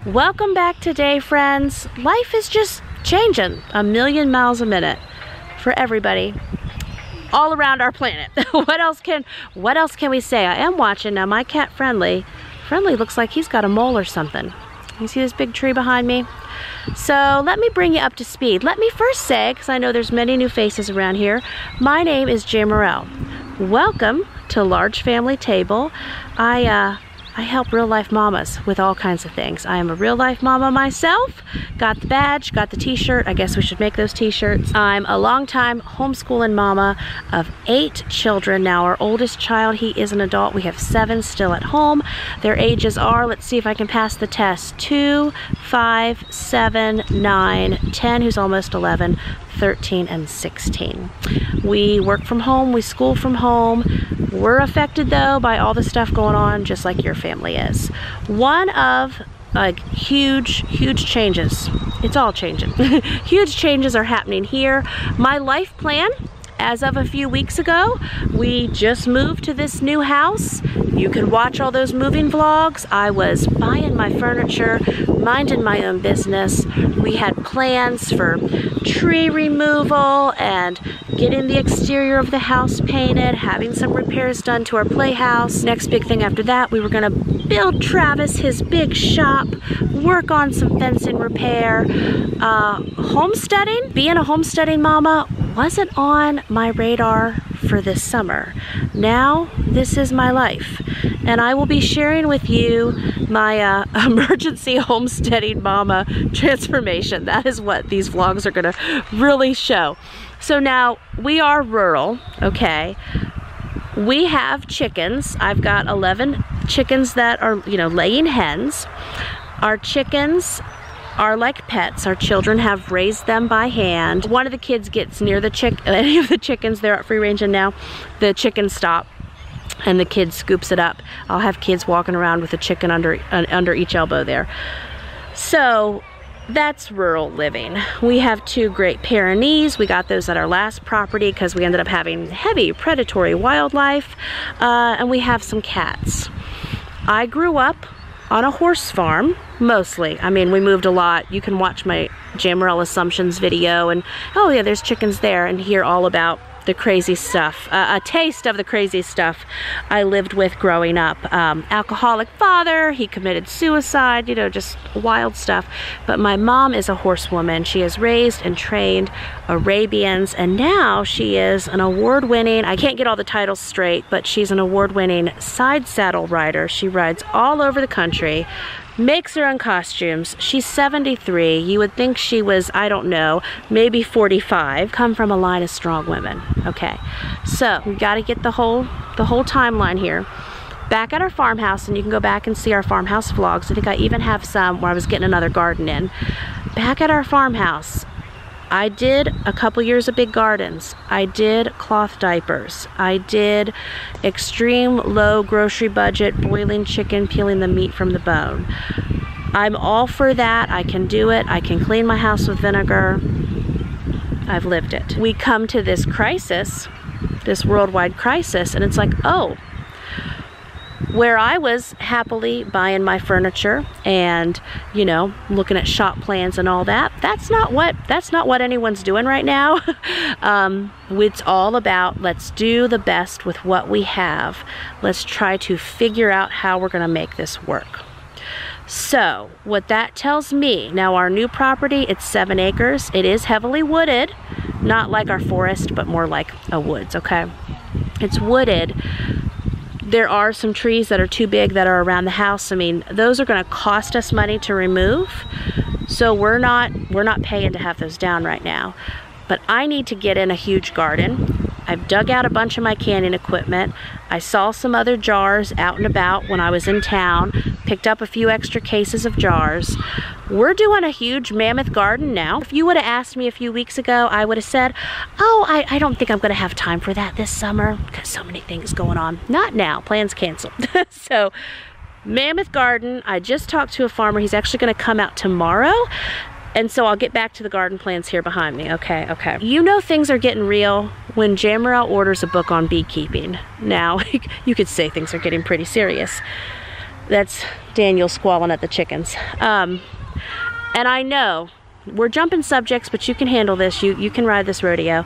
Welcome back today, friends. Life is just changing a million miles a minute for everybody all around our planet. What else can we say? I am watching now. My cat Friendly looks like he's got a mole or something. You see this big tree behind me? So let me bring you up to speed. Let me first say, because I know there's many new faces around here, my name is Jamerrill. Welcome to Large Family Table. I help real-life mamas with all kinds of things. I am a real-life mama myself. Got the badge, got the t-shirt. I guess we should make those t-shirts. I'm a long-time homeschooling mama of 8 children. Now our oldest child, he is an adult. We have 7 still at home. Their ages are, let's see if I can pass the test, 2, 5, 7, 9, 10, who's almost 11, 13, and 16. We work from home, we school from home. We're affected though by all the stuff going on, just like your family is. One of huge changes, it's all changing. Huge changes are happening here. My life plan, as of a few weeks ago, we just moved to this new house. You can watch all those moving vlogs. I was buying my furniture, minding my own business. We had plans for tree removal and getting the exterior of the house painted, having some repairs done to our playhouse. Next big thing after that, we were gonna build Travis his big shop, work on some fencing repair. Homesteading, being a homesteading mama, wasn't on my radar for this summer. Now, this is my life. And I will be sharing with you my emergency homesteading mama transformation. That is what these vlogs are gonna really show. So now, we are rural, okay? We have chickens. I've got 11 chickens that are, laying hens. Our chickens are like pets. Our children have raised them by hand. One of the kids gets near any of the chickens, they're at free range, and now the chickens stop and the kid scoops it up. I'll have kids walking around with a chicken under each elbow there. So that's rural living. We have 2 great Pyrenees. We got those at our last property because we ended up having heavy predatory wildlife, and we have some cats. I grew up on a horse farm, mostly. I mean, we moved a lot. You can watch my Jamerrill Assumptions video and, oh yeah, there's chickens there, and hear all about the crazy stuff, a taste of the crazy stuff I lived with growing up. Alcoholic father, he committed suicide, just wild stuff. But my mom is a horsewoman. She has raised and trained Arabians, and now she is an award-winning, I can't get all the titles straight, but she's an award-winning side saddle rider. She rides all over the country, makes her own costumes. She's 73. You would think she was, I don't know, maybe 45. Come from a line of strong women. Okay, so we got to get the whole timeline here. Back at our farmhouse, and you can go back and see our farmhouse vlogs. I think I even have some where I was getting another garden in. Back at our farmhouse, I did a couple years of big gardens. I did cloth diapers. I did extreme low grocery budget, boiling chicken, peeling the meat from the bone. I'm all for that. I can do it. I can clean my house with vinegar. I've lived it. We come to this crisis, this worldwide crisis, and it's like, oh, where I was happily buying my furniture and, looking at shop plans and all that, that's not what anyone's doing right now. It's all about, let's do the best with what we have. Let's try to figure out how we're gonna make this work. So, what that tells me, now our new property, it's 7 acres. It is heavily wooded, not like our forest, but more like a woods, okay? It's wooded. There are some trees that are too big that are around the house. I mean, those are gonna cost us money to remove. So we're not paying to have those down right now. But I need to get in a huge garden. I've dug out a bunch of my canning equipment. I saw some other jars out and about when I was in town, picked up a few extra cases of jars. We're doing a huge mammoth garden now. If you would have asked me a few weeks ago, I would have said, oh, I don't think I'm gonna have time for that this summer because so many things going on. Not now, plans canceled. So, mammoth garden. I just talked to a farmer. He's actually gonna come out tomorrow. And so I'll get back to the garden plans here behind me. Okay. You know things are getting real when Jamerrill orders a book on beekeeping. Now, you could say things are getting pretty serious. That's Daniel squalling at the chickens. And I know we're jumping subjects, but you can handle this. You can ride this rodeo.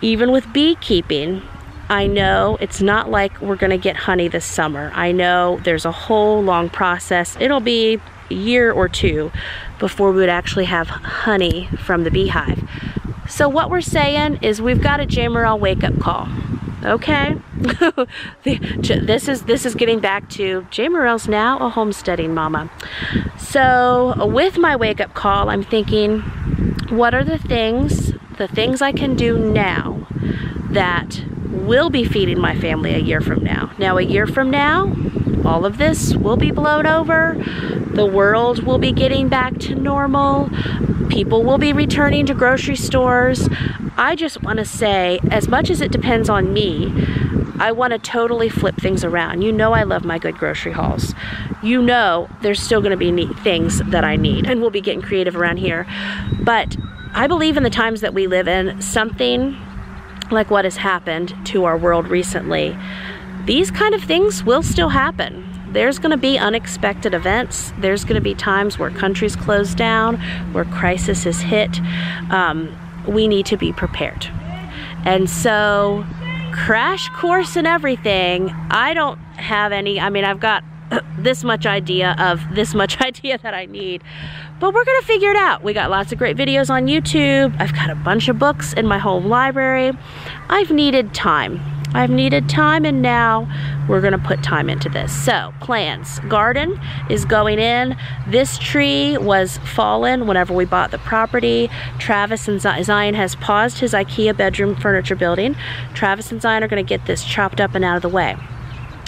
Even with beekeeping, I know it's not like we're gonna get honey this summer. I know there's a whole long process. It'll be a year or two before we would actually have honey from the beehive. So what we're saying is we've got a Jamerrill wake-up call. Okay? This is getting back to Jamerrill's now a homesteading mama. So with my wake-up call, I'm thinking, what are the things I can do now that will be feeding my family a year from now? Now, a year from now, all of this will be blown over. The world will be getting back to normal. People will be returning to grocery stores. I just want to say, as much as it depends on me, I want to totally flip things around. You know I love my good grocery hauls. You know there's still going to be neat things that I need, and we'll be getting creative around here. But I believe in the times that we live in, something like what has happened to our world recently, these kind of things will still happen. There's going to be unexpected events. There's going to be times where countries close down, where crisis is hit. We need to be prepared. And so, crash course and everything, I don't have any. I mean, I've got this much idea of this much idea that I need, but we're gonna figure it out. We got lots of great videos on YouTube. I've got a bunch of books in my home library. I've needed time, and now we're gonna put time into this. So, plans. Garden is going in. This tree was fallen whenever we bought the property. Travis and Zion has paused his IKEA bedroom furniture building. Travis and Zion are gonna get this chopped up and out of the way.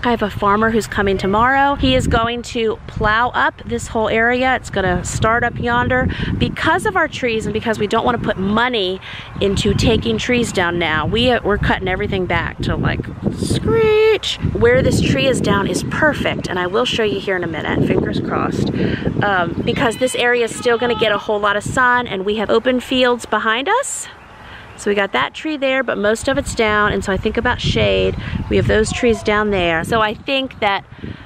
I have a farmer who's coming tomorrow. He is going to plow up this whole area. It's gonna start up yonder. Because of our trees and because we don't want to put money into taking trees down now, we're cutting everything back to like screech. Where this tree is down is perfect, and I will show you here in a minute, fingers crossed, because this area is still gonna get a whole lot of sun, and we have open fields behind us. So we got that tree there, but most of it's down, and so I think about shade. We have those trees down there. So I think that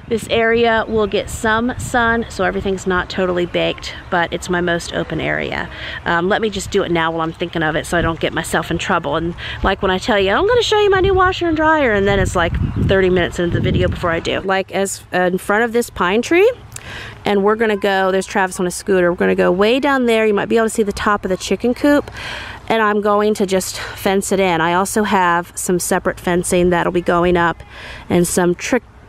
this area will get some sun, so everything's not totally baked, but it's my most open area. Let me just do it now while I'm thinking of it so I don't get myself in trouble. And like when I tell you, I'm gonna show you my new washer and dryer, and then it's like 30 minutes into the video before I do. Like as in front of this pine tree, and we're gonna go, there's Travis on a scooter, we're gonna go way down there. You might be able to see the top of the chicken coop, and I'm going to just fence it in. I also have some separate fencing that'll be going up, and some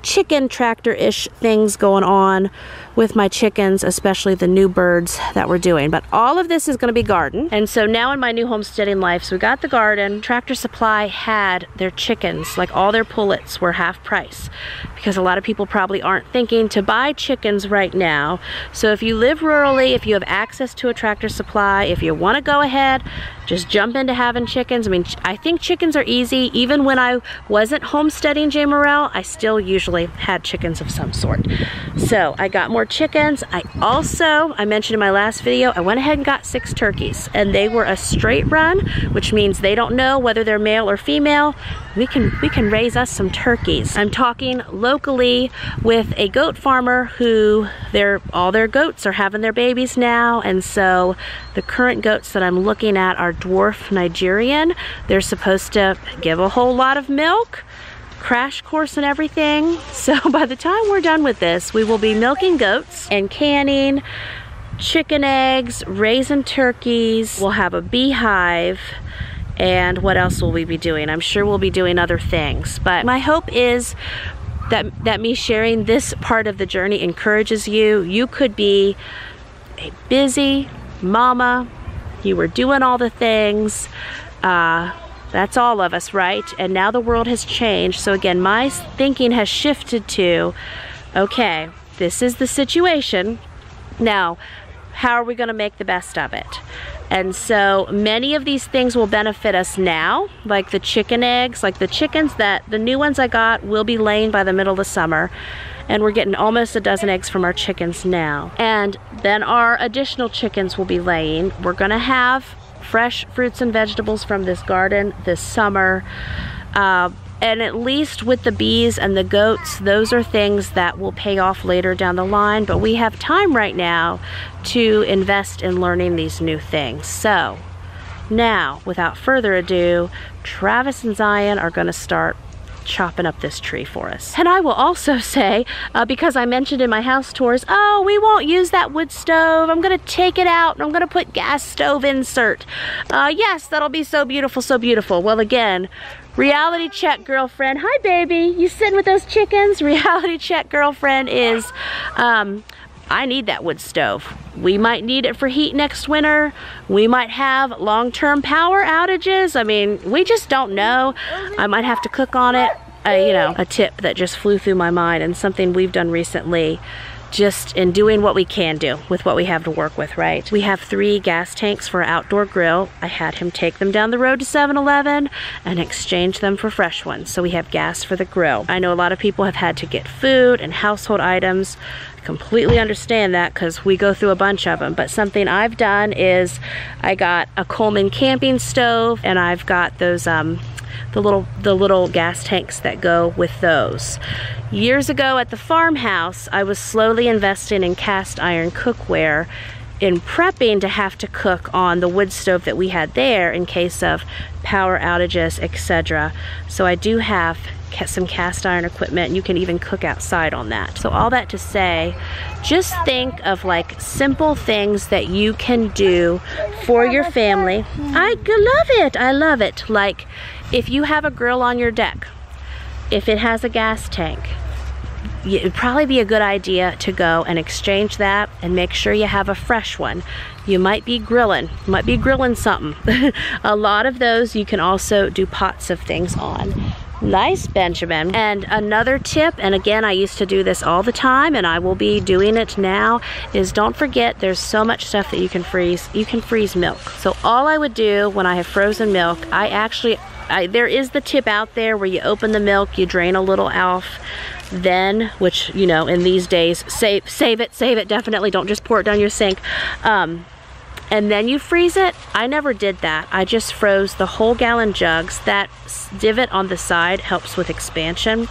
chicken tractor-ish things going on with my chickens, especially the new birds that we're doing. But all of this is going to be garden. And so now in my new homesteading life, so we got the garden. Tractor Supply had their chickens, like all their pullets were half price, because a lot of people probably aren't thinking to buy chickens right now. So if you live rurally, if you have access to a Tractor Supply, if you want to go ahead, just jump into having chickens. I mean, I think chickens are easy. Even when I wasn't homesteading Jamerrill, I still usually had chickens of some sort. So I got more chickens. I mentioned in my last video, I went ahead and got 6 turkeys, and they were a straight run, which means they don't know whether they're male or female. We can raise us some turkeys. I'm talking locally with a goat farmer who all their goats are having their babies now, and so the current goats that I'm looking at are dwarf Nigerian. They're supposed to give a whole lot of milk, crash course and everything. So by the time we're done with this, we will be milking goats and canning chicken eggs, raising turkeys. We'll have a beehive. And what else will we be doing? I'm sure we'll be doing other things. But my hope is that me sharing this part of the journey encourages you. You could be a busy mama. You were doing all the things. That's all of us, right? And now the world has changed. So again, my thinking has shifted to, okay, this is the situation. Now, how are we going to make the best of it? And so many of these things will benefit us now, like the chicken eggs, like the chickens the new ones I got will be laying by the middle of the summer. And we're getting almost a dozen eggs from our chickens now. And then our additional chickens will be laying. We're gonna have fresh fruits and vegetables from this garden this summer. And at least with the bees and the goats, those are things that will pay off later down the line, but we have time right now to invest in learning these new things. So now, without further ado, Travis and Zion are gonna start chopping up this tree for us. And I will also say, because I mentioned in my house tours, oh, we won't use that wood stove. I'm gonna take it out and I'm gonna put gas stove insert. Yes, that'll be so beautiful, so beautiful. Well, again, reality check, girlfriend. Hi, baby. You sitting with those chickens? Reality check, girlfriend, is I need that wood stove. We might need it for heat next winter. We might have long-term power outages. I mean, we just don't know. I might have to cook on it. You know, a tip that just flew through my mind and something we've done recently, just in doing what we can do with what we have to work with, right? We have 3 gas tanks for our outdoor grill. I had him take them down the road to 7-Eleven and exchange them for fresh ones. So we have gas for the grill. I know a lot of people have had to get food and household items. I completely understand that because we go through a bunch of them. But something I've done is I got a Coleman camping stove, and I've got those the little gas tanks that go with those. Years ago at the farmhouse, I was slowly investing in cast iron cookware in prepping to have to cook on the wood stove that we had there in case of power outages, etc. So I do have some cast iron equipment, and you can even cook outside on that. So all that to say, just think of like simple things that you can do for your family. I love it, I love it. Like if you have a grill on your deck, if it has a gas tank, it'd probably be a good idea to go and exchange that and make sure you have a fresh one. You might be grilling something. A lot of those you can also do pots of things on. Nice, Benjamin. And another tip, and again, I used to do this all the time and I will be doing it now, is don't forget there's so much stuff that you can freeze. You can freeze milk. So all I would do when I have frozen milk, there is the tip out there where you open the milk, you drain a little off, then, which, you know, in these days, save it, definitely don't just pour it down your sink. And then you freeze it. I never did that. I just froze the whole gallon jugs. That divot on the side helps with expansion.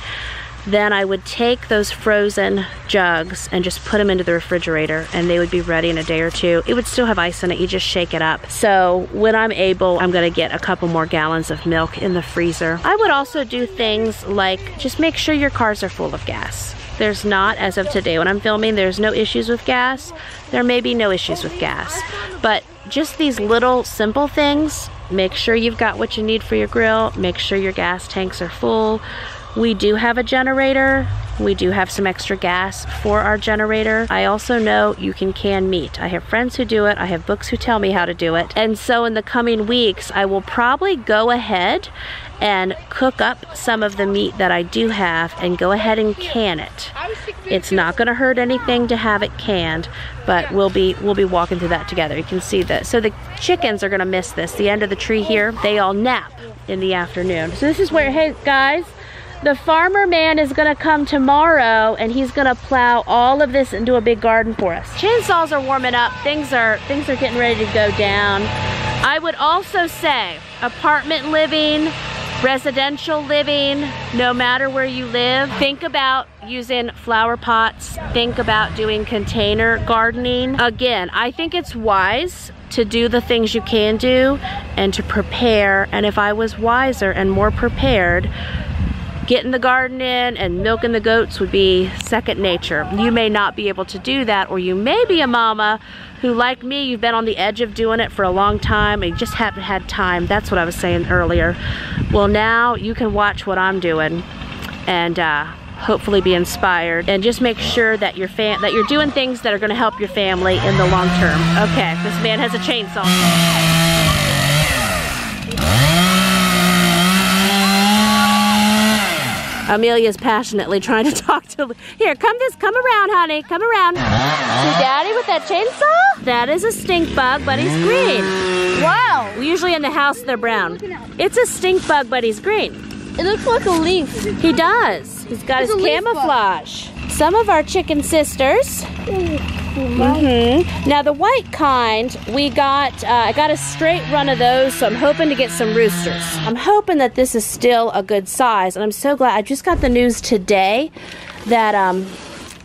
Then I would take those frozen jugs and just put them into the refrigerator, and they would be ready in a day or two. It would still have ice in it, you just shake it up. So when I'm able, I'm gonna get a couple more gallons of milk in the freezer. I would also do things like just make sure your cars are full of gas. There's not, as of today when I'm filming, there's no issues with gas. There may be no issues with gas. But just these little simple things, make sure you've got what you need for your grill, make sure your gas tanks are full. We do have a generator. We do have some extra gas for our generator. I also know you can can meat. I have friends who do it. I have books who tell me how to do it. And so in the coming weeks, I will probably go ahead and cook up some of the meat that I do have and go ahead and can it. It's not gonna hurt anything to have it canned, but we'll be walking through that together. You can see that. So the chickens are gonna miss this. The end of the tree here, they all nap in the afternoon. So this is where, hey guys, the farmer man is gonna come tomorrow and he's gonna plow all of this into a big garden for us. Chainsaws are warming up, things are getting ready to go down. I would also say apartment living, residential living, no matter where you live, think about using flower pots, think about doing container gardening. Again, I think it's wise to do the things you can do and to prepare, and if I was wiser and more prepared, getting the garden in and milking the goats would be second nature. You may not be able to do that, or you may be a mama who, like me, you've been on the edge of doing it for a long time and you just haven't had time. That's what I was saying earlier. Well, now you can watch what I'm doing and hopefully be inspired, and just make sure that you're doing things that are going to help your family in the long term. Okay, this man has a chainsaw. Amelia's passionately trying to talk to, here, come around, honey, come around. See Daddy with that chainsaw? That is a stink bug, but he's green. Wow. Usually in the house they're brown. It's a stink bug, but he's green. It looks like a leaf. He does. He's got his camouflage. Some of our chicken sisters Now the white kind, we got, I got a straight run of those, so I'm hoping to get some roosters. I'm hoping that this is still a good size, and I'm so glad. I just got the news today that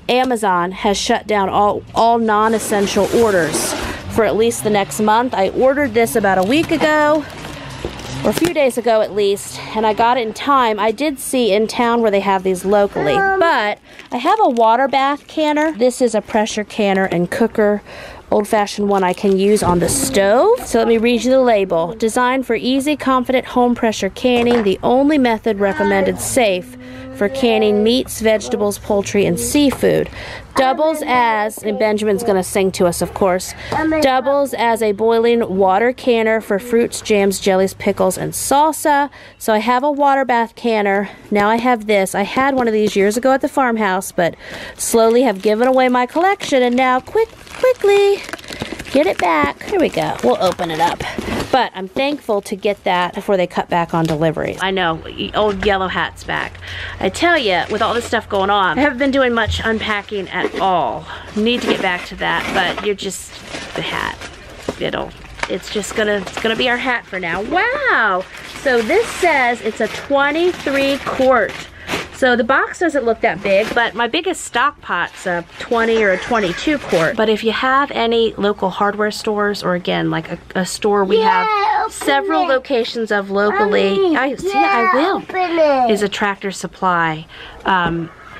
Amazon has shut down all non-essential orders for at least the next month. I ordered this about a week ago, or a few days ago at least, and I got it in time. I did see in town where they have these locally, but I have a water bath canner. This is a pressure canner and cooker, old-fashioned one I can use on the stove. So let me read you the label. Designed for easy, confident home pressure canning, the only method recommended safe for canning meats, vegetables, poultry, and seafood. Doubles as, and Benjamin's gonna sing to us, of course, doubles as a boiling water canner for fruits, jams, jellies, pickles, and salsa. So I have a water bath canner. Now I have this. I had one of these years ago at the farmhouse, but slowly have given away my collection, and now quickly get it back. Here we go. We'll open it up. But I'm thankful to get that before they cut back on deliveries. I know, old yellow hat's back. I tell you, with all this stuff going on, I haven't been doing much unpacking at all. Need to get back to that, but you're just, the hat. It's gonna be our hat for now. Wow! So this says it's a 23 quart. So the box doesn't look that big, but my biggest stock pot's a 20 or a 22 quart. But if you have any local hardware stores, or again, like a store we have several locations of locally, I will, is a Tractor Supply.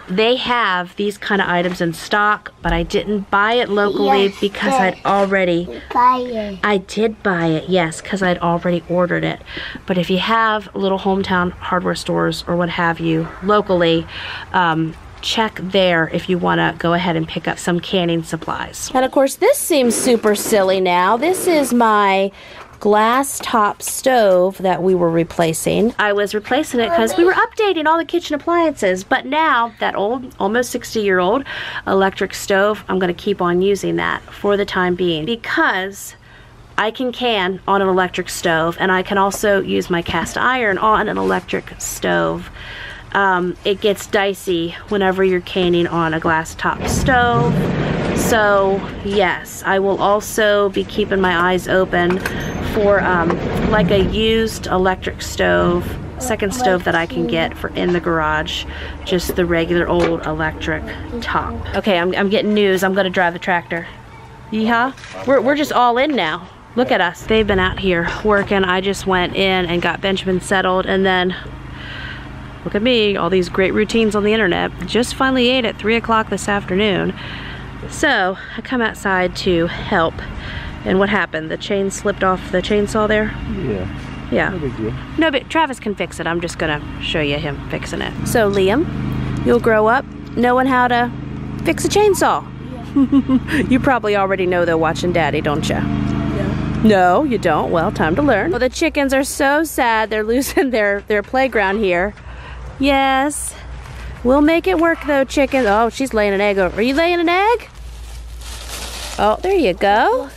They have these kind of items in stock, but I didn't buy it locally because I did buy it, yes, because I'd already ordered it. But if you have little hometown hardware stores or what have you locally, check there if you want to go ahead and pick up some canning supplies. And of course, this seems super silly now. This is my glass top stove that we were replacing. I was replacing it because we were updating all the kitchen appliances, but now that old, almost 60-year-old electric stove, I'm going to keep on using that for the time being because I can can on an electric stove, and I can also use my cast iron on an electric stove. It gets dicey whenever you're canning on a glass top stove. So yes, I will also be keeping my eyes open for like a used electric stove, second stove that I can get for in the garage, just the regular old electric top. Okay, I'm getting news. I'm gonna drive the tractor. Yeehaw. We're just all in now. Look at us. They've been out here working. I just went in and got Benjamin settled, and then look at me, all these great routines on the internet. Just finally ate at 3 o'clock this afternoon. So I come outside to help, and what happened? The chain slipped off the chainsaw there? Yeah. No big deal. No, but Travis can fix it. I'm just gonna show you him fixing it. So Liam, you'll grow up knowing how to fix a chainsaw. Yeah. You probably already know though, watching Daddy, don't you? No. No, you don't? Well, time to learn. Well, the chickens are so sad. They're losing their playground here. Yes. We'll make it work though, chicken. Oh, she's laying an egg over. Are you laying an egg? Oh, there you go.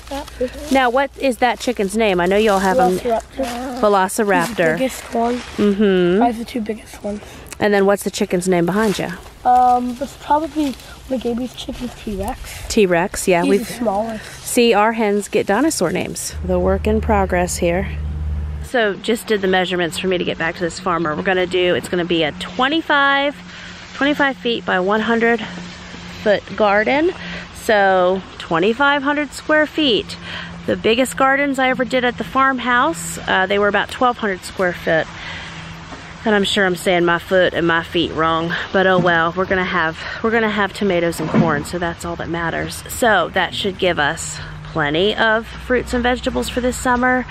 Now, what is that chicken's name? I know y'all have them. Velociraptor. The biggest one. Mm-hmm. Probably the two biggest ones. And then what's the chicken's name behind you? That's probably one of Gaby's chickens, T-Rex. T-Rex, yeah. He's the smallest. See, our hens get dinosaur names. The work in progress here. So, just did the measurements for me to get back to this farmer. We're gonna do, it's gonna be a 25 feet by 100 foot garden. So 2,500 square feet. The biggest gardens I ever did at the farmhouse, they were about 1,200 square foot. And I'm sure I'm saying my foot and my feet wrong, but oh well. We're gonna have tomatoes and corn, so that's all that matters. So that should give us plenty of fruits and vegetables for this summer,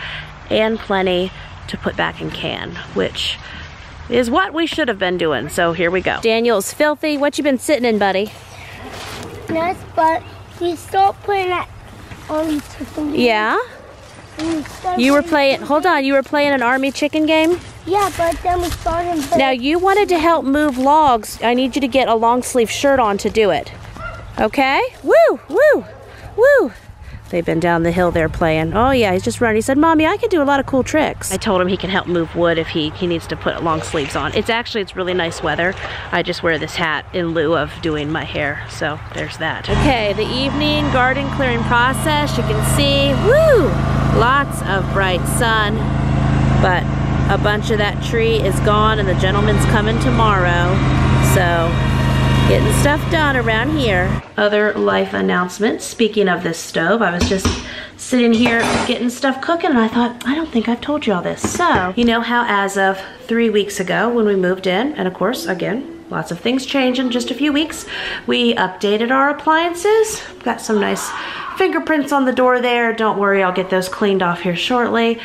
and plenty to put back in can, which is what we should have been doing. So here we go. Daniel's filthy. What you been sitting in, buddy? Nice, but we stopped playing that Army Chicken game. Yeah? You were playing, hold on, you were playing an Army Chicken game? Yeah, but then we started playing. Now you wanted to help move logs. I need you to get a long sleeve shirt on to do it. Okay? Woo, woo, woo. They've been down the hill there playing. Oh yeah, he's just running. He said, Mommy, I can do a lot of cool tricks. I told him he can help move wood if he needs to put long sleeves on. It's really nice weather. I just wear this hat in lieu of doing my hair. So there's that. Okay, the evening garden clearing process. You can see, woo, lots of bright sun, but a bunch of that tree is gone and the gentleman's coming tomorrow. So getting stuff done around here. Other life announcements. Speaking of this stove, I was just sitting here getting stuff cooking and I thought, I don't think I've told you all this. So, you know how as of 3 weeks ago when we moved in, and of course, again, lots of things change in just a few weeks, we updated our appliances. Got some nice fingerprints on the door there. Don't worry, I'll get those cleaned off here shortly.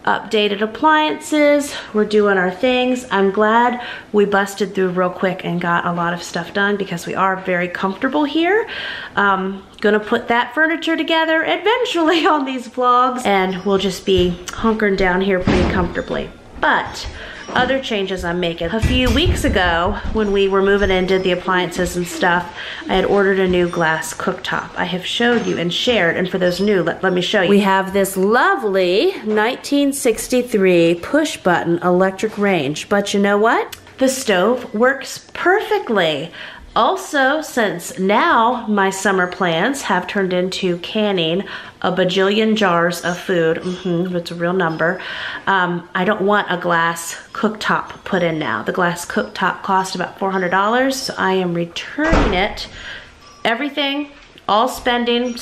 Updated appliances, we're doing our things. I'm glad we busted through real quick and got a lot of stuff done because we are very comfortable here. Gonna put that furniture together eventually on these vlogs and we'll just be hunkering down here pretty comfortably. But other changes I'm making. A few weeks ago, when we were moving in, did the appliances and stuff, I had ordered a new glass cooktop. I have showed you and shared, and for those new, let me show you. We have this lovely 1963 push button electric range, but you know what? The stove works perfectly. Also, since now my summer plans have turned into canning a bajillion jars of food, it's a real number, I don't want a glass cooktop put in now. The glass cooktop cost about $400, so I am returning it. Everything, all spending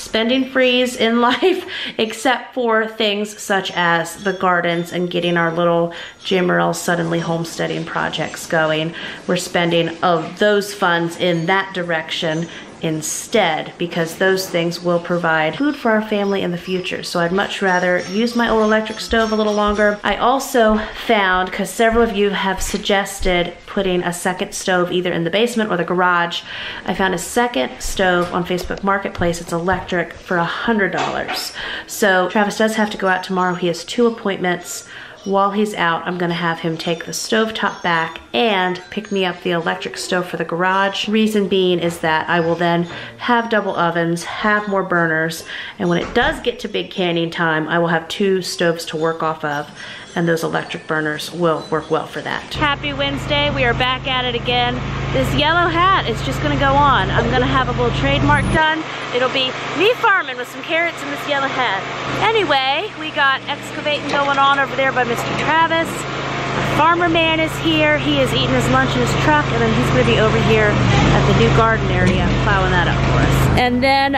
freeze in life, except for things such as the gardens and getting our little Jamerrill Suddenly Homesteading projects going. We're spending those funds in that direction instead, because those things will provide food for our family in the future. So I'd much rather use my old electric stove a little longer. I also found, because several of you have suggested putting a second stove either in the basement or the garage, I found a second stove on Facebook Marketplace. It's electric for $100. So Travis does have to go out tomorrow. He has 2 appointments. While he's out, I'm gonna have him take the stovetop back and pick me up the electric stove for the garage. Reason being is that I will then have double ovens, have more burners, and when it does get to big canning time, I will have 2 stoves to work off of, and those electric burners will work well for that. Happy Wednesday, we are back at it again. This yellow hat is just gonna go on. I'm gonna have a little trademark done. It'll be me farming with some carrots and this yellow hat. Anyway, we got excavating going on over there by Mr. Travis. Our farmer man is here. He is eating his lunch in his truck, and then he's gonna be over here at the new garden area, plowing that up for us. And then,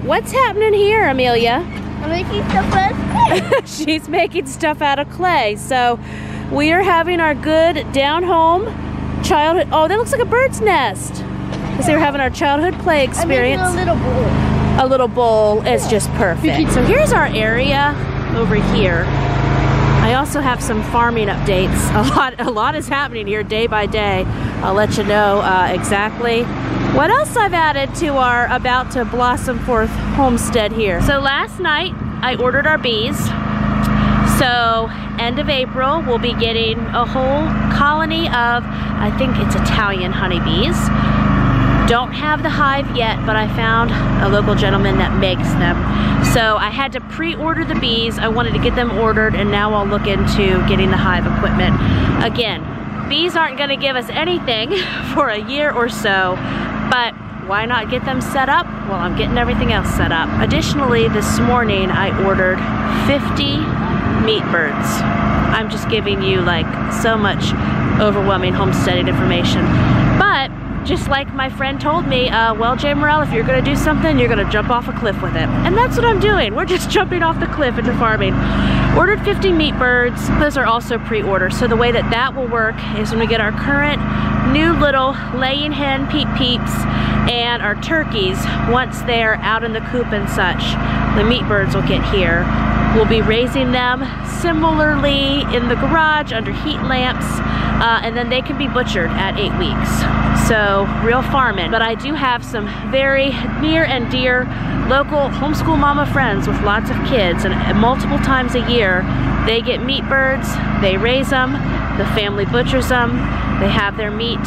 what's happening here, Amelia? I'm making stuff out of clay. She's making stuff out of clay. So we are having our good down home childhood. Oh, that looks like a bird's nest. Because they were having our childhood play experience. I'm making a little bowl. A little bowl is just perfect. So here's our area over here. I also have some farming updates. A lot is happening here day by day. I'll let you know exactly what else I've added to our about to blossom forth homestead here. So last night I ordered our bees. So end of April we'll be getting a whole colony of, I think it's Italian honeybees. Don't have the hive yet, but I found a local gentleman that makes them. So I had to pre-order the bees. I wanted to get them ordered, and now I'll look into getting the hive equipment. Again, bees aren't gonna give us anything for a year or so, but why not get them set up while I'm getting everything else set up? Additionally, this morning I ordered 50 meat birds. I'm just giving you like so much overwhelming homesteading information. But just like my friend told me, well, Jamerrill, if you're gonna do something, you're gonna jump off a cliff with it. And that's what I'm doing. We're just jumping off the cliff into farming. Ordered 50 meat birds. Those are also pre-ordered. So the way that that will work is when we get our current new little laying hen peeps and our turkeys, once they're out in the coop and such, the meat birds will get here. We'll be raising them similarly in the garage under heat lamps, and then they can be butchered at 8 weeks. So real farming. But I do have some very near and dear local homeschool mama friends with lots of kids, and multiple times a year they get meat birds, they raise them, the family butchers them, they have their meat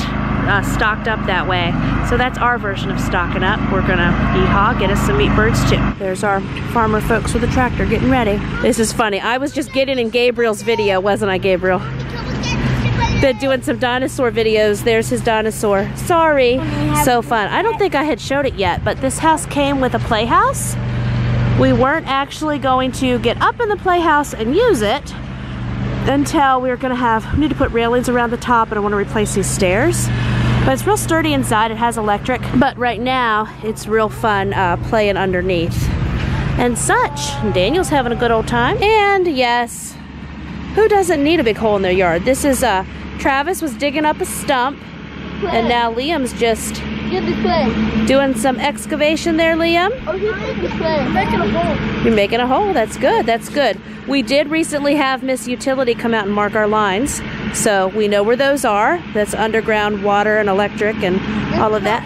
stocked up that way. So that's our version of stocking up. We're gonna yeehaw, get us some meat birds too. There's our farmer folks with the tractor getting ready. This is funny. I was just getting in Gabriel's video, wasn't I, Gabriel? Been doing some dinosaur videos. There's his dinosaur. Sorry. So fun. I don't think I had showed it yet, but this house came with a playhouse. We weren't actually going to get up in the playhouse and use it until we were going to we need to put railings around the top, and I want to replace these stairs. But it's real sturdy inside. It has electric. But right now, it's real fun playing underneath and such. Daniel's having a good old time. And yes, who doesn't need a big hole in their yard? This is, Travis was digging up a stump, and now Liam's just doing some excavation there, Liam. Oh, I'm making a hole. You're making a hole. That's good. That's good. We did recently have Miss Utility come out and mark our lines, so we know where those are. That's underground water and electric and all of that.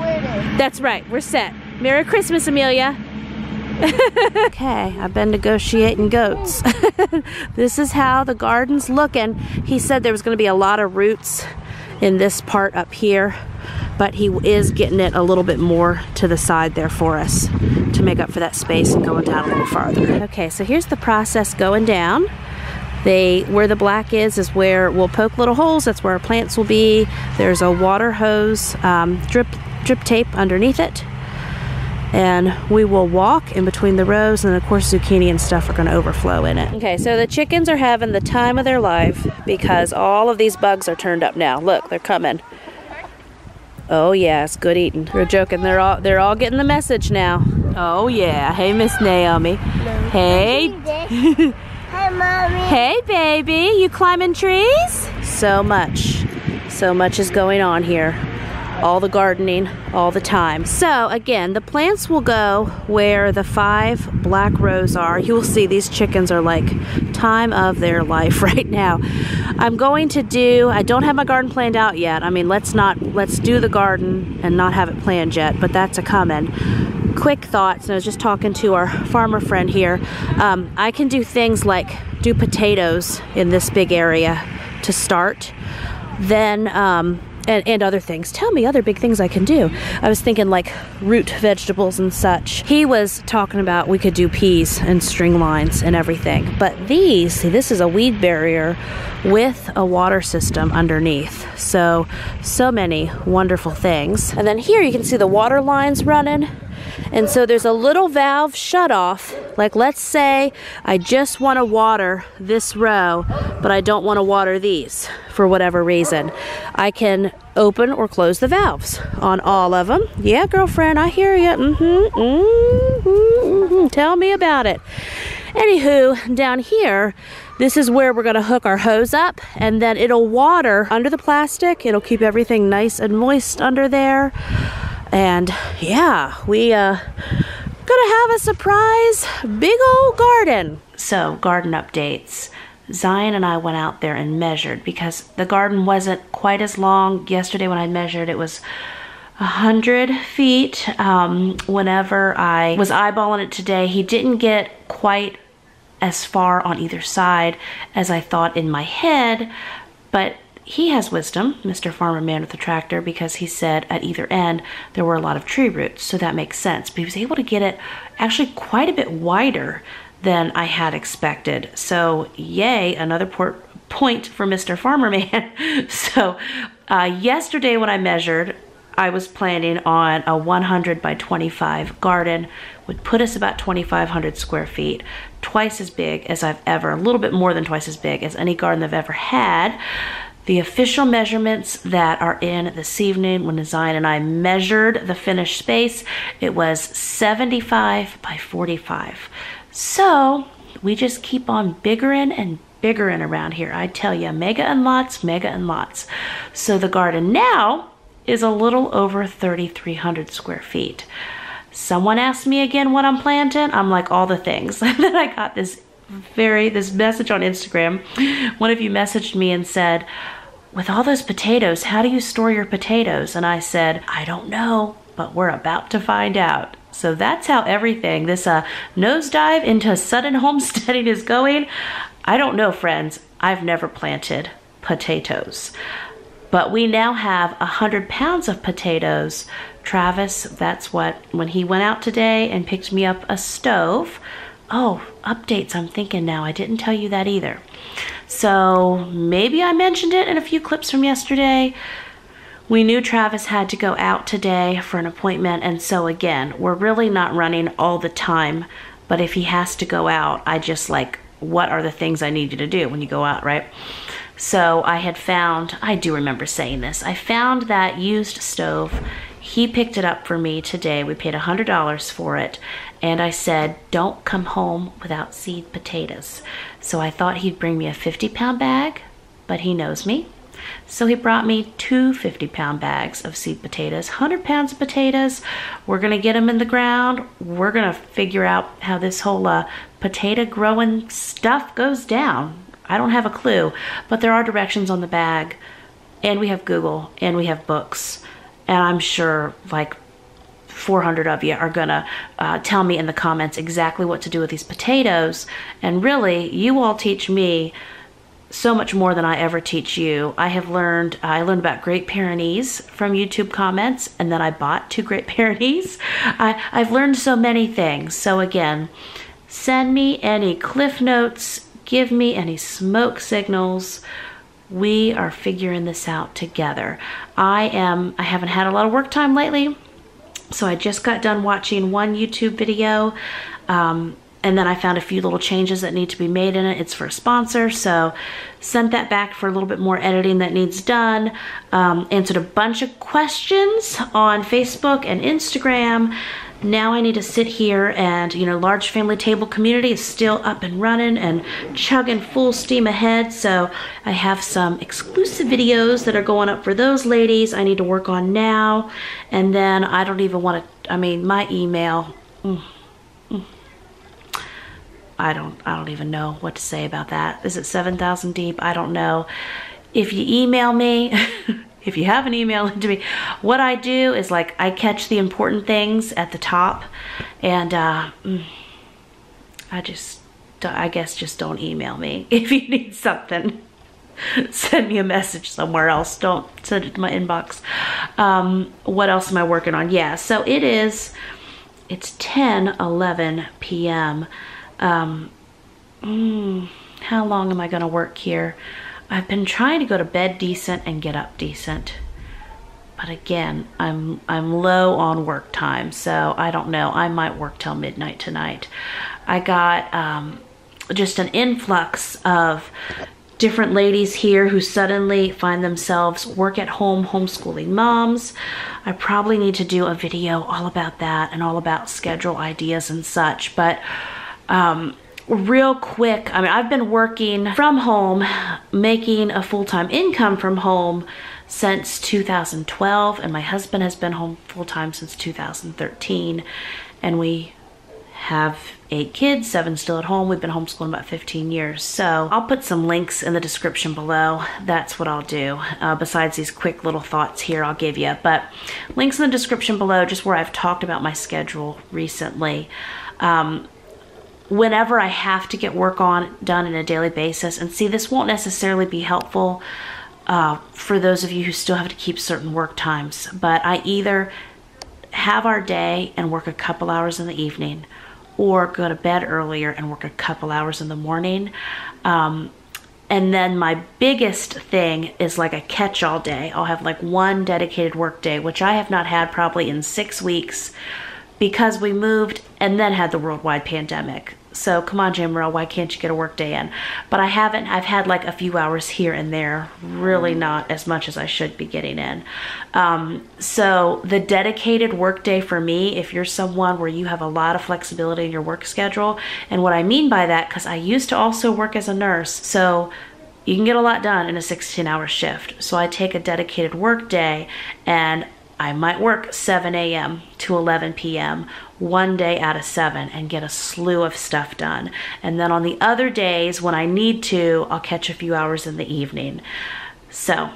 That's right. We're set. Merry Christmas, Amelia. Okay, I've been negotiating goats. This is how the garden's looking. He said there was going to be a lot of roots in this part up here, but he is getting it a little bit more to the side there for us to make up for that space and going down a little farther. Okay, so here's the process going down. Where the black is where we'll poke little holes. That's where our plants will be. There's a water hose drip tape underneath it. And we will walk in between the rows, and of course zucchini and stuff are going to overflow in it. Okay, so the chickens are having the time of their life because all of these bugs are turned up now. Look, they're coming. Oh yes, good eating. We're joking. They're all getting the message now. Oh yeah. Hey, Miss Naomi. Hey. Hi, Mommy. Hey, baby. You climbing trees? So much is going on here. All the gardening, all the time. So again, the plants will go where the 5 black rows are. You will see these chickens are like time of their life right now. I'm going to do, I don't have my garden planned out yet. I mean, let's do the garden and not have it planned yet, but that's a coming. Quick thoughts, and I was just talking to our farmer friend here. I can do things like do potatoes in this big area to start. Then, and other things. Tell me other big things I can do. I was thinking like root vegetables and such. He was talking about we could do peas and string lines and everything. But these, see, this is a weed barrier with a water system underneath. So many wonderful things. And then here you can see the water lines running. And so there's a little valve shut off. Like, let's say I just want to water this row, but I don't want to water these for whatever reason. I can open or close the valves on all of them. Yeah, girlfriend, I hear you. Tell me about it. Anywho, down here, this is where we're going to hook our hose up, and then it'll water under the plastic. It'll keep everything nice and moist under there. And yeah, we gonna have a surprise big old garden. So garden updates. Zion and I went out there and measured because the garden wasn't quite as long. Yesterday when I measured, it was 100 feet. Whenever I was eyeballing it today, he didn't get quite as far on either side as I thought in my head, but he has wisdom, Mr. Farmer Man with the tractor, because he said at either end there were a lot of tree roots, so that makes sense. But he was able to get it actually quite a bit wider than I had expected. So yay, another point for Mr. Farmer Man. So yesterday when I measured, I was planning on a 100 by 25 garden. Would put us about 2,500 square feet, twice as big as I've ever, a little bit more than twice as big as any garden I've ever had. The official measurements that are in this evening, when Zion and I measured the finished space, it was 75 by 45. So we just keep on biggering and biggering around here. I tell you, mega and lots, mega and lots. So the garden now is a little over 3,300 square feet. Someone asked me again what I'm planting. I'm like, all the things. And then I got this message on Instagram. One of you messaged me and said, with all those potatoes, how do you store your potatoes? And I said, I don't know, but we're about to find out. So that's how everything, this nosedive into sudden homesteading is going. I don't know, friends. I've never planted potatoes. But we now have 100 pounds of potatoes. Travis, that's what, when he went out today and picked me up a stove. Oh, updates, I'm thinking now. I didn't tell you that either. So maybe I mentioned it in a few clips from yesterday. We knew Travis had to go out today for an appointment, and so again, we're really not running all the time, but if he has to go out, I just like, what are the things I need you to do when you go out, right? So I had found, I do remember saying this, I found that used stove. He picked it up for me today. We paid $100 for it, and I said, don't come home without seed potatoes. So I thought he'd bring me a 50-pound bag, but he knows me. So he brought me 2 50-pound bags of seed potatoes, 100 pounds of potatoes. We're gonna get them in the ground. We're gonna figure out how this whole potato growing stuff goes down. I don't have a clue, but there are directions on the bag, and we have Google, and we have books, and I'm sure like 400 of you are gonna tell me in the comments exactly what to do with these potatoes. And really, you all teach me so much more than I ever teach you. I learned about Great Pyrenees from YouTube comments, and then I bought 2 Great Pyrenees. I've learned so many things. So again, send me any cliff notes, give me any smoke signals. We are figuring this out together. I haven't had a lot of work time lately, so I just got done watching one YouTube video, and then I found a few little changes that need to be made in it. It's for a sponsor, so sent that back for a little bit more editing that needs done. Answered a bunch of questions on Facebook and Instagram. Now I need to sit here and, Large Family Table community is still up and running and chugging full steam ahead. So I have some exclusive videos that are going up for those ladies I need to work on now. And then I don't even want to, my email, I don't even know what to say about that. Is it 7,000 deep? I don't know. If you email me, if you have an email into me, what I do is like I catch the important things at the top, and I guess just don't email me. If you need something, send me a message somewhere else. Don't send it to my inbox. What else am I working on? Yeah, so it's 10:11 p.m. How long am I gonna work here? I've been trying to go to bed decent and get up decent, but again, I'm low on work time, so I don't know. I might work till midnight tonight. I got just an influx of different ladies here who suddenly find themselves work at home homeschooling moms. I probably need to do a video all about that and all about schedule ideas and such, but real quick, I've been working from home, making a full-time income from home since 2012, and my husband has been home full-time since 2013, and we have 8 kids, 7 still at home. We've been homeschooling about 15 years. So I'll put some links in the description below. That's what I'll do. Besides these quick little thoughts here I'll give you, but links in the description below, just where I've talked about my schedule recently. Whenever I have to get work done on a daily basis, and see, this won't necessarily be helpful for those of you who still have to keep certain work times, but I either have our day and work a couple hours in the evening, or go to bed earlier and work a couple hours in the morning. And then my biggest thing is like a catch-all day. I'll have like one dedicated work day, which I have not had probably in 6 weeks, because we moved and then had the worldwide pandemic. So come on, Jamerrill, why can't you get a work day in? But I haven't. I've had like a few hours here and there, really not as much as I should be getting in. So the dedicated work day for me, if you're someone where you have a lot of flexibility in your work schedule, and what I mean by that, because I used to also work as a nurse, so you can get a lot done in a 16-hour shift. So I take a dedicated work day, and I might work 7 a.m. to 11 p.m. one day out of 7 and get a slew of stuff done. And then on the other days when I need to, I'll catch a few hours in the evening. So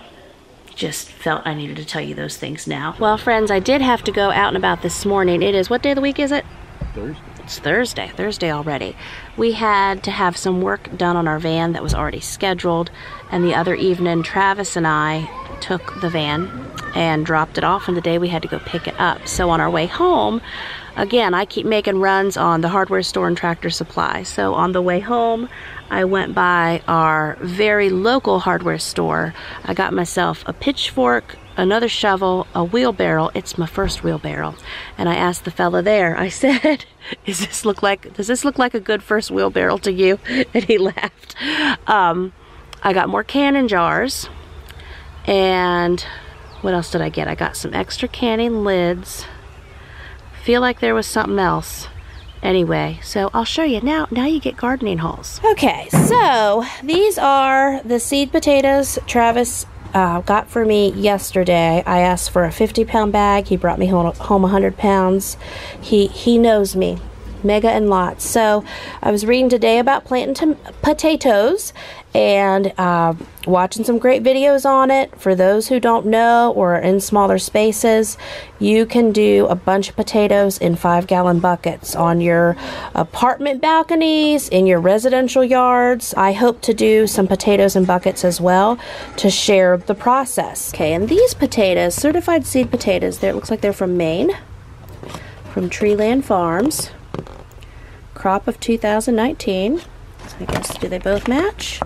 just felt I needed to tell you those things now. Well, friends, I did have to go out and about this morning. It is, what day of the week is it? Thursday. It's Thursday already. We had to have some work done on our van that was already scheduled, and the other evening Travis and I took the van and dropped it off, and today we had to go pick it up. So on our way home, again, I keep making runs on the hardware store and Tractor Supply. So on the way home, I went by our very local hardware store. I got myself a pitchfork, another shovel, a wheelbarrow. It's my first wheelbarrow. And I asked the fella there, I said, does this look like a good first wheelbarrow to you? And he laughed. I got more canning jars. And what else did I get? I got some extra canning lids. Feel like there was something else. Anyway, so I'll show you now you get gardening holes. Okay, so these are the seed potatoes Travis got for me yesterday. I asked for a 50-pound bag. He brought me home 100 pounds. He knows me. Mega and lots. So I was reading today about planting potatoes and watching some great videos on it. For those who don't know or are in smaller spaces, you can do a bunch of potatoes in 5-gallon buckets on your apartment balconies, in your residential yards. I hope to do some potatoes in buckets as well to share the process. Okay, and these potatoes, certified seed potatoes, it looks like they're from Maine, from Treeland Farms. Crop of 2019. So I guess, do they both match?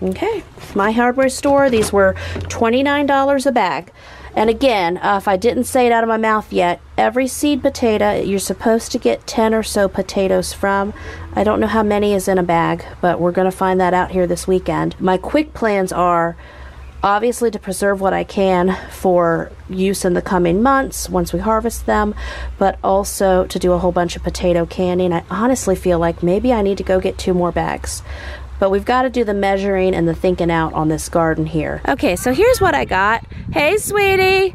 Okay. My hardware store, these were $29 a bag. And again, if I didn't say it out of my mouth yet, every seed potato, you're supposed to get 10 or so potatoes from. I don't know how many is in a bag, but we're going to find that out here this weekend. My quick plans are obviously to preserve what I can for use in the coming months once we harvest them, but also to do a whole bunch of potato canning. I honestly feel like maybe I need to go get 2 more bags. But we've got to do the measuring and the thinking out on this garden here. Okay, so here's what I got. Hey, sweetie.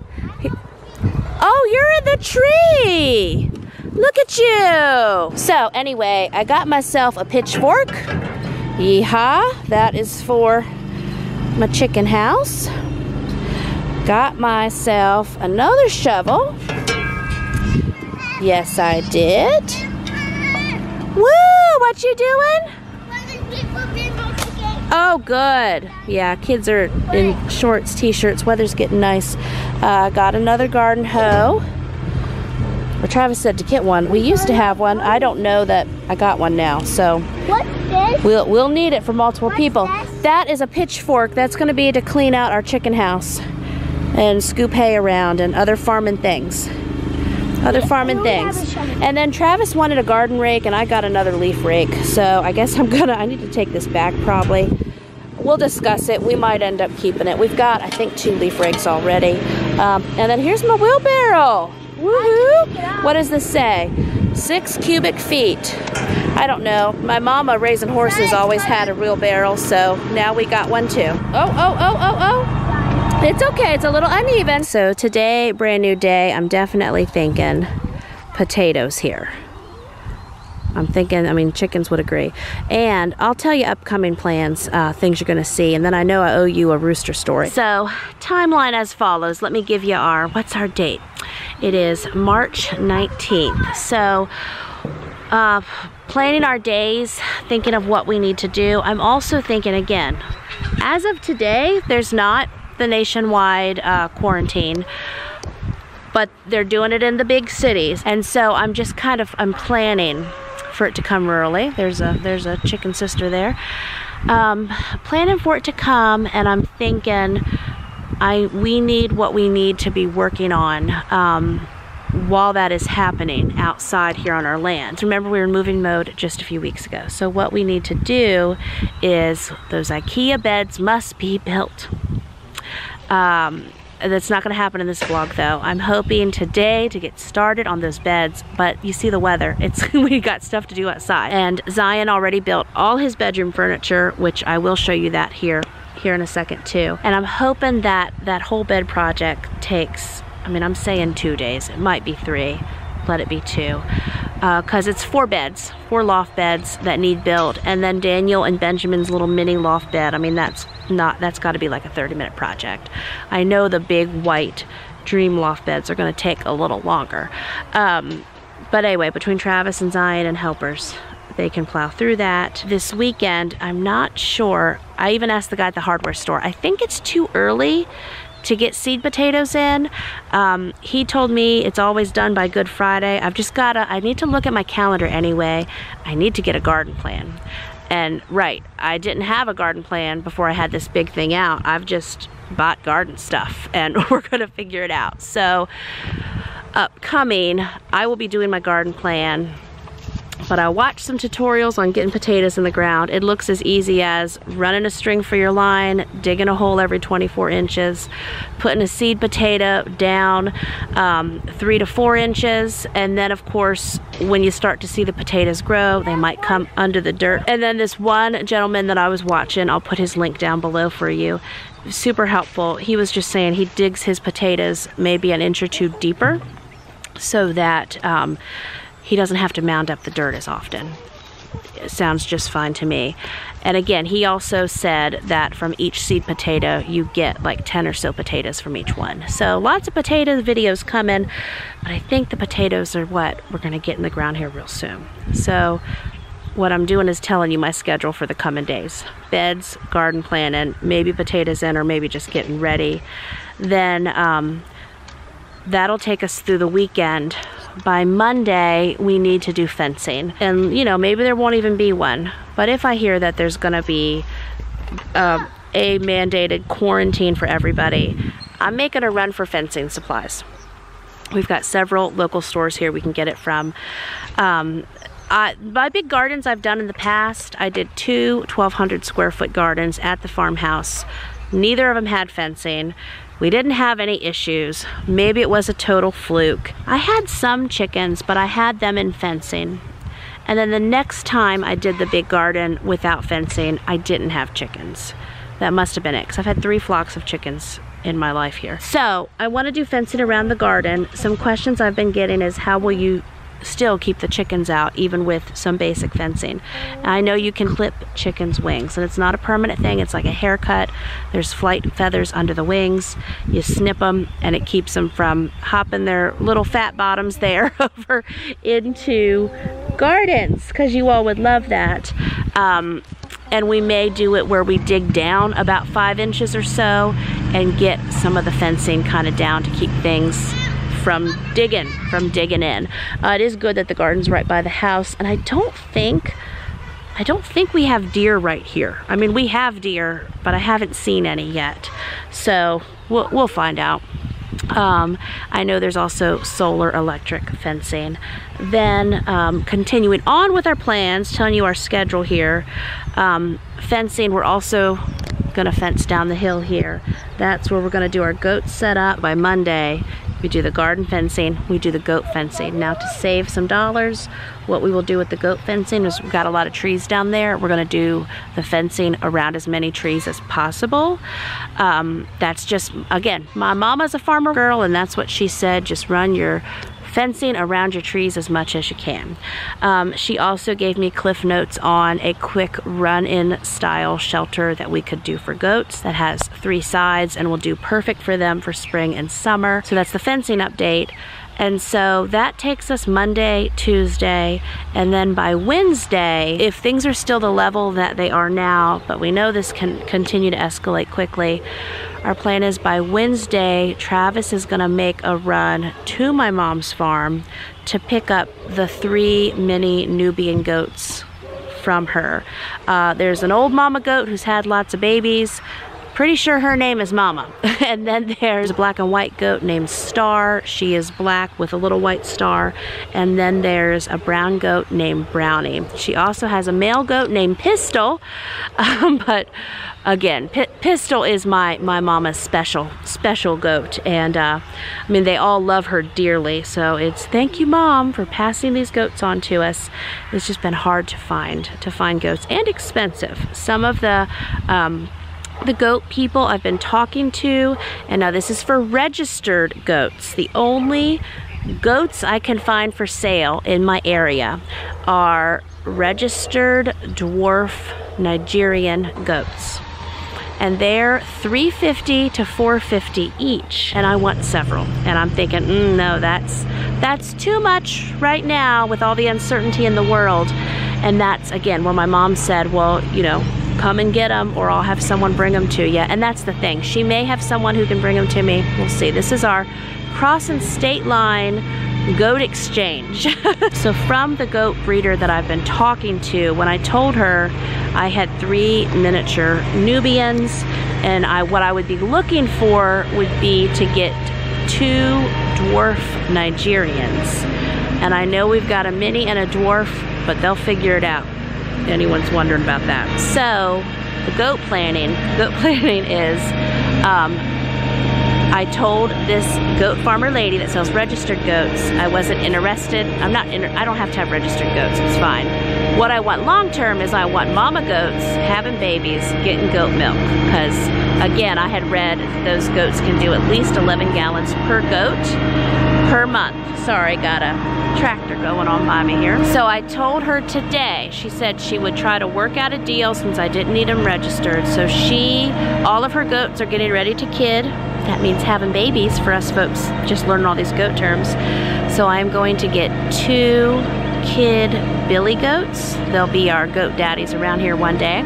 Oh, you're in the tree. Look at you. So anyway, I got myself a pitchfork. Yeehaw. That is for my chicken house. Got myself another shovel. Yes, I did. Woo! What you doing? Oh, good. Yeah, kids are in shorts, t-shirts. Weather's getting nice. Got another garden hoe. Well, Travis said to get one. We used to have one. I don't know that I got one now. So what's this? We'll need it for multiple people. That is a pitchfork. That's going to be to clean out our chicken house and scoop hay around and other farming things. And then Travis wanted a garden rake and I got another leaf rake. So I guess I need to take this back probably. We'll discuss it. We might end up keeping it. We've got, I think, 2 leaf rakes already. And then here's my wheelbarrow. Woohoo! What does this say? 6 cubic feet. I don't know. My mama raising horses always had a wheelbarrow, so now we got one too. Oh. It's okay, it's a little uneven. So today, brand new day, I'm definitely thinking potatoes here. I'm thinking, I mean, chickens would agree. And I'll tell you upcoming plans, things you're gonna see, and then I know I owe you a rooster story. So, timeline as follows. Let me give you what's our date? It is March 19th. So, planning our days, thinking of what we need to do. I'm also thinking, again, as of today, there's not the nationwide quarantine, but they're doing it in the big cities. And so I'm just I'm planning for it to come early. There's a chicken sister there. Planning for it to come, and I'm thinking we need what we need to be working on while that is happening outside here on our land. Remember, we were in moving mode just a few weeks ago. So what we need to do is those IKEA beds must be built. That's not going to happen in this vlog though. I'm hoping today to get started on those beds, but you see the weather. We got stuff to do outside. And Zion already built all his bedroom furniture, which I will show you that here in a second too. And I'm hoping that that whole bed project takes, I mean, I'm saying 2 days. It might be 3. Let it be 2. Because it's 4 beds, 4 loft beds that need built. And then Daniel and Benjamin's little mini loft bed. I mean, that's got to be like a 30-minute project. I know the big white dream loft beds are going to take a little longer. But anyway, between Travis and Zion and helpers, they can plow through that. This weekend, I'm not sure. I even asked the guy at the hardware store. I think it's too early to get seed potatoes in. He told me it's always done by Good Friday. I need to look at my calendar anyway. I need to get a garden plan. And right, I didn't have a garden plan before I had this big thing out. I've just bought garden stuff and we're gonna figure it out. So upcoming, I will be doing my garden plan, but I watched some tutorials on getting potatoes in the ground. It looks as easy as running a string for your line, digging a hole every 24 inches, putting a seed potato down 3 to 4 inches, and then of course when you start to see the potatoes grow, they might come under the dirt. And then this one gentleman that I was watching, I'll put his link down below for you, super helpful. He was just saying he digs his potatoes maybe an inch or two deeper so that he doesn't have to mound up the dirt as often. It sounds just fine to me. And again, he also said that from each seed potato, you get like 10 or so potatoes from each one. So lots of potato videos coming, but I think the potatoes are what we're gonna get in the ground here real soon. So what I'm doing is telling you my schedule for the coming days. Beds, garden planning, maybe potatoes in, or maybe just getting ready. Then that'll take us through the weekend. By Monday, we need to do fencing. And you know, maybe there won't even be one. But if I hear that there's gonna be a mandated quarantine for everybody, I'm making a run for fencing supplies. We've got several local stores here we can get it from. My big gardens I've done in the past, I did 2 1,200 square foot gardens at the farmhouse. Neither of them had fencing. We didn't have any issues. Maybe it was a total fluke. I had some chickens, but I had them in fencing. And then the next time I did the big garden without fencing, I didn't have chickens. That must have been it, because I've had 3 flocks of chickens in my life here. So I want to do fencing around the garden. Some questions I've been getting is, how will you still keep the chickens out even with some basic fencing? I know you can clip chickens' wings, and it's not a permanent thing. It's like a haircut. There's flight feathers under the wings. You snip them and it keeps them from hopping their little fat bottoms there over into gardens, because you all would love that. And we may do it where we dig down about 5 inches or so and get some of the fencing kind of down to keep things from digging in. It is good that the garden's right by the house, and I don't think we have deer right here. I mean, we have deer, but I haven't seen any yet. So we'll find out. I know there's also solar electric fencing. Then continuing on with our plans, telling you our schedule here. Fencing, we're also gonna fence down the hill here. That's where we're gonna do our goat setup. By Monday, we do the garden fencing, we do the goat fencing. Now, to save some dollars, what we will do with the goat fencing is, we've got a lot of trees down there. We're gonna do the fencing around as many trees as possible. That's just, again, my mama's a farmer girl, and that's what she said, just run your fencing around your trees as much as you can. She also gave me cliff notes on a quick run-in style shelter that we could do for goats that has 3 sides and will do perfect for them for spring and summer. So that's the fencing update. And so that takes us Monday, Tuesday, and then by Wednesday, if things are still the level that they are now, but we know this can continue to escalate quickly, our plan is by Wednesday, Travis is gonna make a run to my mom's farm to pick up the 3 mini Nubian goats from her. There's an old mama goat who's had lots of babies. Pretty sure her name is Mama. And then there's a black and white goat named Star. She is black with a little white star. And then there's a brown goat named Brownie. She also has a male goat named Pistol. But again, Pistol is my mama's special goat. And I mean, they all love her dearly. So it's thank you, Mom, for passing these goats on to us. It's just been hard to find goats, and expensive. Some of the goat people I've been talking to, and now this is for registered goats. The only goats I can find for sale in my area are registered dwarf Nigerian goats. And they're $350 to $450 each, and I want several. And I'm thinking, no, that's too much right now with all the uncertainty in the world. And that's, again, where my mom said, well, you know, come and get them, or I'll have someone bring them to you. And that's the thing. She may have someone who can bring them to me. We'll see. This is our crossing state line goat exchange. So from the goat breeder that I've been talking to, when I told her I had 3 miniature Nubians, and what I would be looking for would be to get 2 dwarf Nigerians. And I know we've got a mini and a dwarf, but they'll figure it out. If anyone's wondering about that. So the goat planning is, I told this goat farmer lady that sells registered goats I wasn't interested. I don't have to have registered goats, it's fine. What I want long term is I want mama goats having babies, getting goat milk. Because again, I had read those goats can do at least 11 gallons per goat per month. Sorry, got a tractor going on by me here. So I told her today, she said she would try to work out a deal since I didn't need them registered. So all of her goats are getting ready to kid. That means having babies for us folks, just learning all these goat terms. So I'm going to get 2 kid billy goats. They'll be our goat daddies around here one day.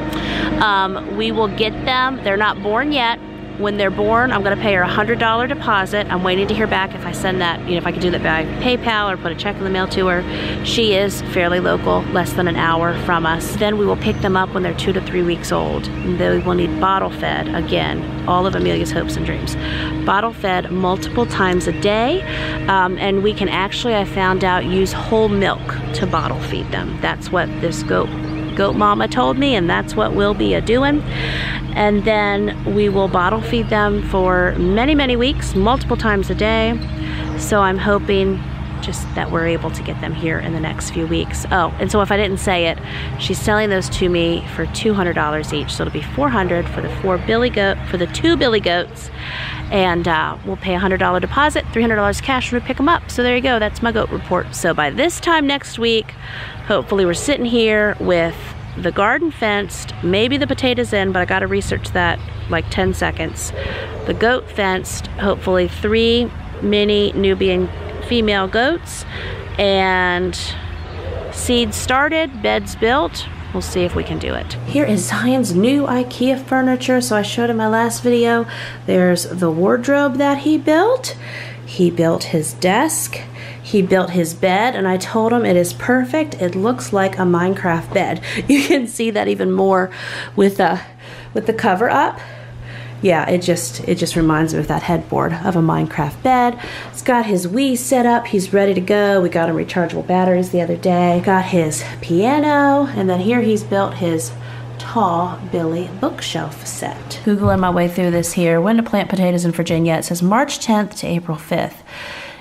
We will get them, they're not born yet. When they're born, I'm gonna pay her a $100 deposit. I'm waiting to hear back if I send that, if I can do that by PayPal or put a check in the mail to her. She is fairly local, less than an hour from us. Then we will pick them up when they're 2 to 3 weeks old. They will need bottle fed, again, all of Amelia's hopes and dreams. Bottle fed multiple times a day, and we can actually, I found out, use whole milk to bottle feed them. That's what this goat mama told me, and that's what we'll be doing. And then we will bottle feed them for many, many weeks, multiple times a day. So I'm hoping just that we're able to get them here in the next few weeks. Oh, and so if I didn't say it, she's selling those to me for $200 each. So it'll be $400 for the 2 billy goats. And we'll pay a $100 deposit, $300 cash when we pick them up. So there you go, that's my goat report. So by this time next week, hopefully we're sitting here with the garden fenced, maybe the potatoes in, but I gotta research that like 10 seconds. The goat fenced, hopefully 3 mini Nubian female goats, and seeds started, beds built. We'll see if we can do it. Here is Zion's new IKEA furniture. So I showed in my last video, there's the wardrobe that he built. He built his desk. He built his bed, and I told him it is perfect. It looks like a Minecraft bed. You can see that even more with the cover up. Yeah, it just reminds me of that headboard of a Minecraft bed. It's got his Wii set up. He's ready to go. We got him rechargeable batteries the other day. Got his piano, and then here he's built his tall Billy bookshelf set. Googling my way through this here. When to plant potatoes in Virginia. It says March 10th to April 5th.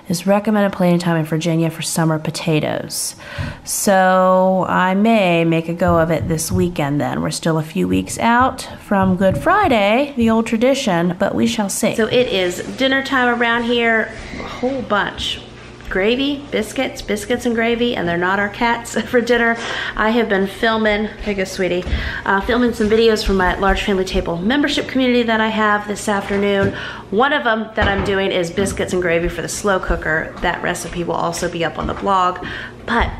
Is recommended planting time in Virginia for summer potatoes. So I may make a go of it this weekend then. We're still a few weeks out from Good Friday, the old tradition, but we shall see. So it is dinner time around here, a whole bunch. Gravy, biscuits and gravy, and they're not our cats for dinner. I have been filming, here you go sweetie, filming some videos from my large family table membership community that I have this afternoon. One of them that I'm doing is biscuits and gravy for the slow cooker. That recipe will also be up on the blog, but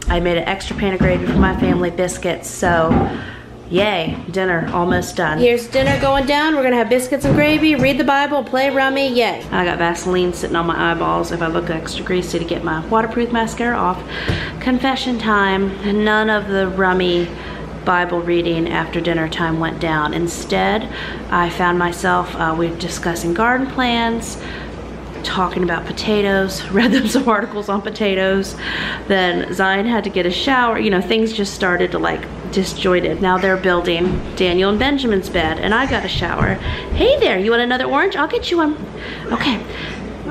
I made an extra pan of gravy for my family, biscuits, so yay, dinner almost done. Here's dinner going down. We're gonna have biscuits and gravy, read the Bible, play rummy, yay. I got Vaseline sitting on my eyeballs if I look extra greasy to get my waterproof mascara off. Confession time, none of the rummy Bible reading after dinner time went down. Instead, I found myself, we were discussing garden plans, talking about potatoes, read them some articles on potatoes. Then Zion had to get a shower. You know, things just started to like disjointed. Now they're building Daniel and Benjamin's bed, and I got a shower. Hey there, you want another orange? I'll get you one. Okay,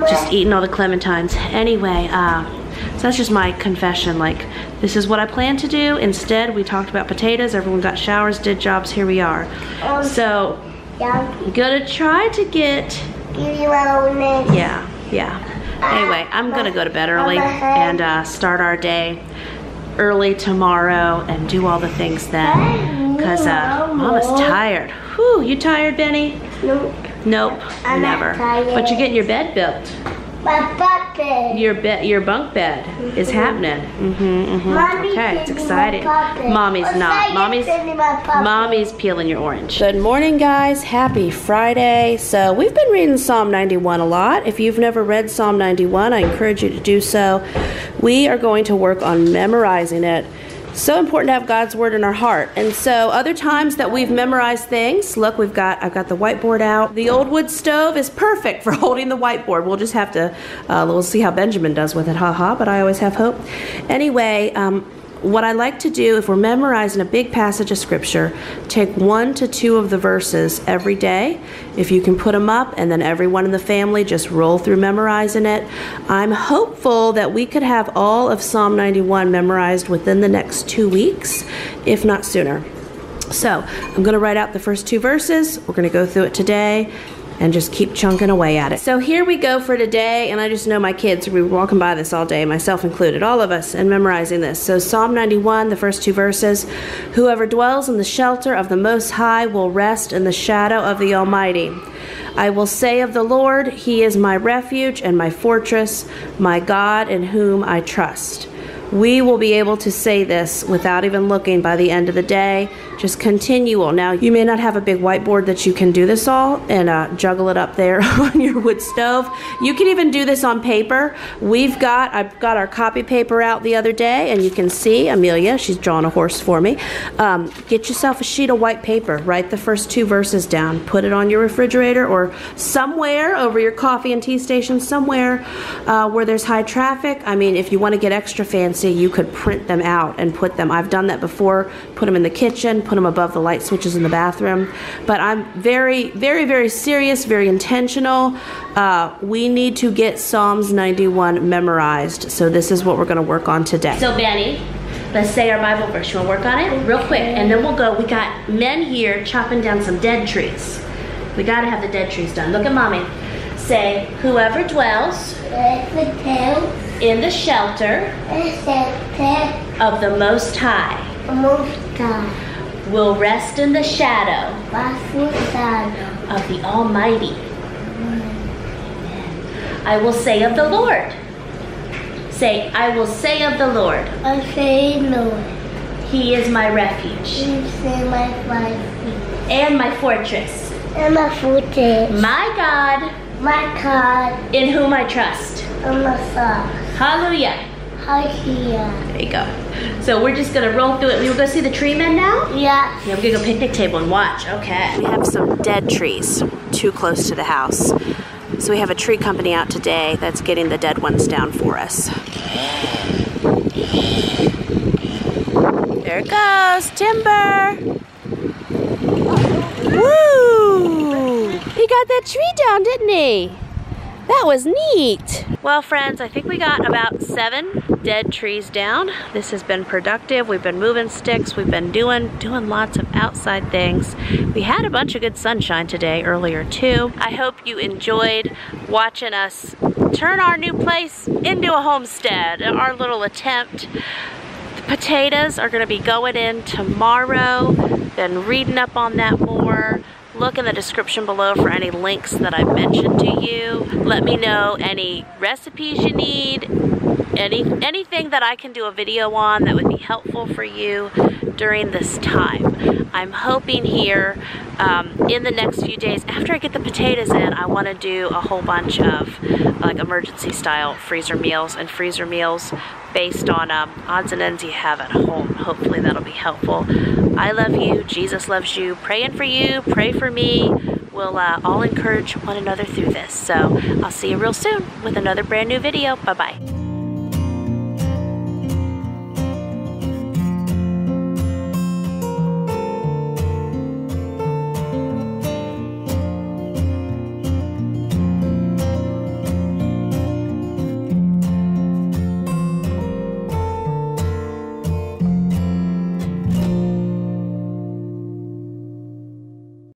just eating all the clementines. Anyway, so that's just my confession. Like, this is what I planned to do. Instead, we talked about potatoes. Everyone got showers, did jobs. Here we are. So, I'm gonna try to get. Yeah. Anyway, I'm gonna go to bed early and start our day early tomorrow and do all the things then, because Mama's tired. Whew, you tired, Benny? Nope, I'm never. not tired. But you're getting your bed built. My bunk bed. Your bunk bed is happening. Mommy's Okay, it's in my exciting. pocket. Mommy's not. Mommy's peeling your orange. Good morning, guys. Happy Friday. So we've been reading Psalm 91 a lot. If you've never read Psalm 91, I encourage you to do so. We are going to work on memorizing it. So important to have God's word in our heart. And so other times that we've memorized things, look, I've got the whiteboard out. The old wood stove is perfect for holding the whiteboard. We'll just have to, we'll see how Benjamin does with it, haha, but I always have hope. Anyway, what I like to do, if we're memorizing a big passage of scripture, take 1 to 2 of the verses every day. If you can put them up, and then everyone in the family just roll through memorizing it. I'm hopeful that we could have all of Psalm 91 memorized within the next 2 weeks, if not sooner. So I'm going to write out the first 2 verses. We're going to go through it today and just keep chunking away at it. So here we go for today, and I just know my kids will be walking by this all day, myself included, all of us, and memorizing this. So Psalm 91, the first 2 verses. Whoever dwells in the shelter of the Most High will rest in the shadow of the Almighty. I will say of the Lord, He is my refuge and my fortress, my God in whom I trust. We will be able to say this without even looking by the end of the day. Just continual. Now, you may not have a big whiteboard that you can do this all and juggle it up there on your wood stove. You can even do this on paper. I've got our copy paper out the other day, and you can see Amelia, she's drawing a horse for me. Get yourself a sheet of white paper. Write the first 2 verses down. Put it on your refrigerator or somewhere over your coffee and tea station, somewhere where there's high traffic. I mean, if you want to get extra fancy, you could print them out and put them. I've done that before. Put them in the kitchen, put them above the light switches in the bathroom. But I'm very, very, very serious, very intentional. We need to get Psalms 91 memorized. So this is what we're going to work on today. So Benny, let's say our Bible verse. You want to work on it real quick, and then we'll go. We got men here chopping down some dead trees. We got to have the dead trees done. Look at Mommy. Say, whoever dwells in the shelter of the Most High will rest in the shadow of the Almighty. Amen. I will say of the Lord. Say, I will say of the Lord. I say Lord. He is my refuge. He is my refuge. And my fortress. And my fortress. My God. My God. In whom I trust. And my son. Hallelujah. Hallelujah. There you go. So we're just gonna roll through it. We will go see the tree men now? Yeah. Yeah, we're gonna go picnic table and watch. Okay. We have some dead trees too close to the house. So we have a tree company out today that's getting the dead ones down for us. There it goes, timber. Woo! He got that tree down, didn't he? That was neat. Well, friends, I think we got about 7 dead trees down. This has been productive. We've been moving sticks. We've been doing lots of outside things. We had a bunch of good sunshine today earlier too. I hope you enjoyed watching us turn our new place into a homestead, our little attempt. The potatoes are gonna be going in tomorrow. Been reading up on that more. Look in the description below for any links that I've mentioned to you. Let me know any recipes you need, anything that I can do a video on that would be helpful for you during this time. I'm hoping here in the next few days, after I get the potatoes in, I want to do a whole bunch of like emergency style freezer meals based on odds and ends you have at home. Hopefully that'll be helpful. I love you. Jesus loves you. Praying for you. Pray for me. We'll all encourage one another through this. So I'll see you real soon with another brand new video. Bye-bye.